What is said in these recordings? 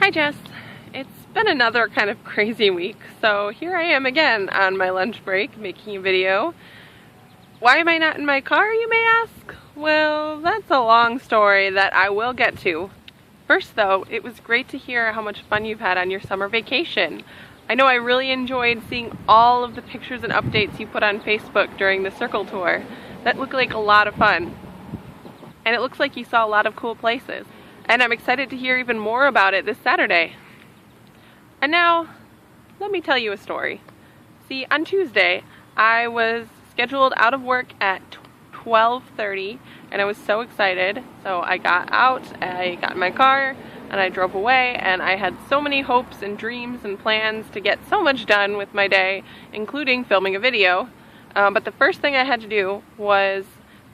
Hi Jess. It's been another kind of crazy week, so here I am again on my lunch break making a video. Why am I not in my car, you may ask? Well, that's a long story that I will get to. First though, it was great to hear how much fun you've had on your summer vacation. I know I really enjoyed seeing all of the pictures and updates you put on Facebook during the Circle Tour. That looked like a lot of fun. And it looks like you saw a lot of cool places. And I'm excited to hear even more about it this Saturday. And now, let me tell you a story. See, on Tuesday, I was scheduled out of work at 12:30, and I was so excited. So I got out, I got in my car, and I drove away, and I had so many hopes and dreams and plans to get so much done with my day, including filming a video. But the first thing I had to do was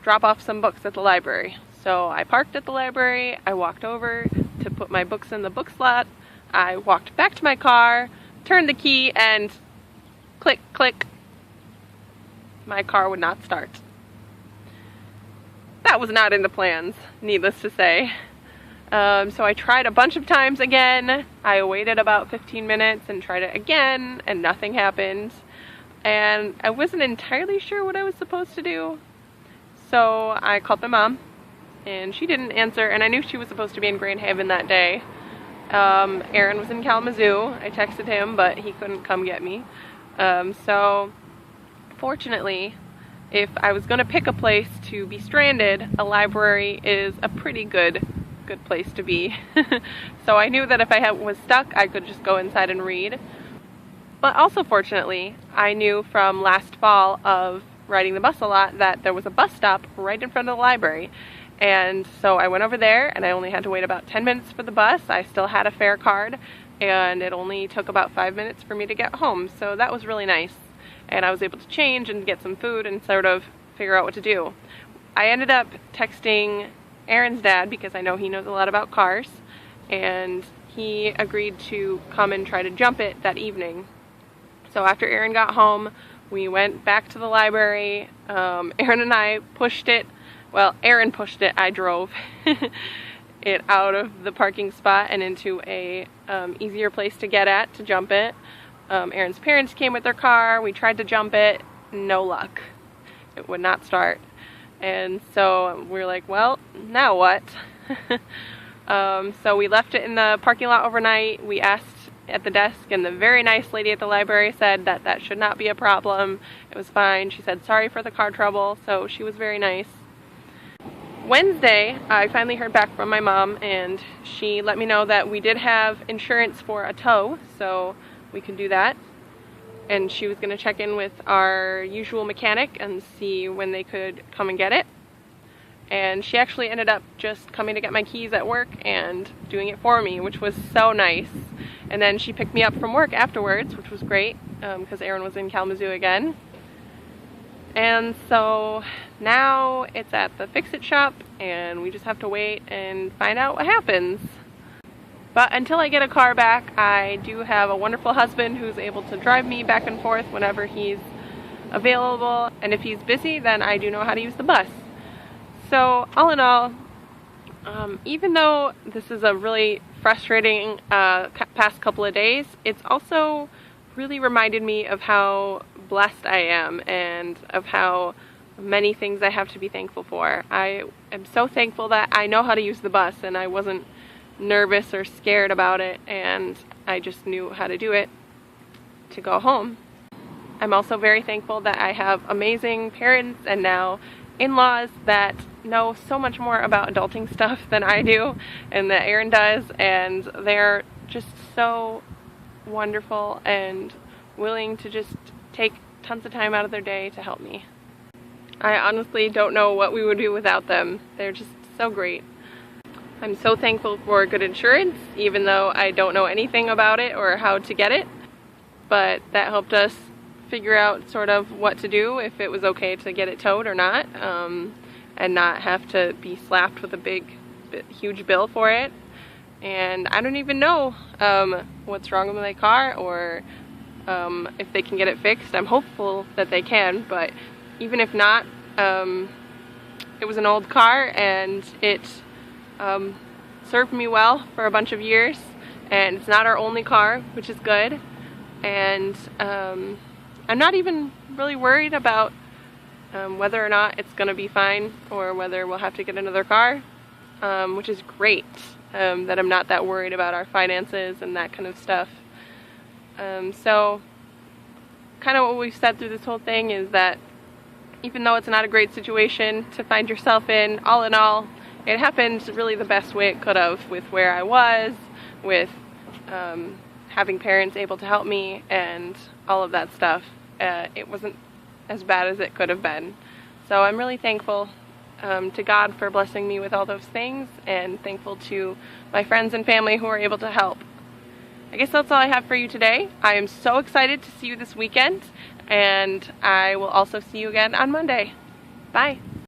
drop off some books at the library. So I parked at the library, I walked over to put my books in the book slot, I walked back to my car, turned the key, and click, click, my car would not start. That was not in the plans, needless to say. So I tried a bunch of times again. I waited about 15 minutes and tried it again, and nothing happened. And I wasn't entirely sure what I was supposed to do. So I called my mom, and she didn't answer, and I knew she was supposed to be in Grand Haven that day. Aaron was in Kalamazoo. I texted him, but he couldn't come get me. So fortunately, if I was going to pick a place to be stranded, a library is a pretty good place to be. So I knew that if I was stuck, I could just go inside and read. But also fortunately, I knew from last fall of riding the bus a lot that there was a bus stop right in front of the library. And so I went over there, and I only had to wait about 10 minutes for the bus. I still had a fare card, and it only took about 5 minutes for me to get home. So that was really nice. And I was able to change and get some food and sort of figure out what to do. I ended up texting Aaron's dad because I know he knows a lot about cars, and he agreed to come and try to jump it that evening. So after Aaron got home, we went back to the library. Aaron and I pushed it. Well, Aaron pushed it, I drove it out of the parking spot and into a easier place to get at to jump it. Aaron's parents came with their car, we tried to jump it, no luck. It would not start. And so we were like, well, now what? So we left it in the parking lot overnight. We asked at the desk, and the very nice lady at the library said that that should not be a problem. It was fine. She said sorry for the car trouble, so she was very nice. Wednesday, I finally heard back from my mom, and she let me know that we did have insurance for a tow, so we could do that. And she was going to check in with our usual mechanic and see when they could come and get it. And she actually ended up just coming to get my keys at work and doing it for me, which was so nice. And then she picked me up from work afterwards, which was great, because Aaron was in Kalamazoo again. And so now it's at the Fix-It shop, and we just have to wait and find out what happens. But until I get a car back, I do have a wonderful husband who's able to drive me back and forth whenever he's available, and if he's busy, then I do know how to use the bus. So all in all, even though this is a really frustrating past couple of days, it's also really reminded me of how blessed I am and of how many things I have to be thankful for. I am so thankful that I know how to use the bus, and I wasn't nervous or scared about it, and I just knew how to do it to go home. I'm also very thankful that I have amazing parents and now in-laws that know so much more about adulting stuff than I do and that Aaron does, and they're just so wonderful and willing to just take tons of time out of their day to help me. I honestly don't know what we would do without them. They're just so great. I'm so thankful for good insurance, even though I don't know anything about it or how to get it, but that helped us figure out sort of what to do, if it was okay to get it towed or not, and not have to be slapped with a huge bill for it. And I don't even know what's wrong with my car or if they can get it fixed. I'm hopeful that they can, but even if not, it was an old car, and it served me well for a bunch of years, and it's not our only car, which is good. And I'm not even really worried about whether or not it's going to be fine or whether we'll have to get another car, which is great, that I'm not that worried about our finances and that kind of stuff. So kind of what we've said through this whole thing is that even though it's not a great situation to find yourself in all, it happened really the best way it could have, with where I was, with having parents able to help me and all of that stuff. It wasn't as bad as it could have been. So I'm really thankful to God for blessing me with all those things, and thankful to my friends and family who are able to help. I guess that's all I have for you today. I am so excited to see you this weekend, and I will also see you again on Monday. Bye.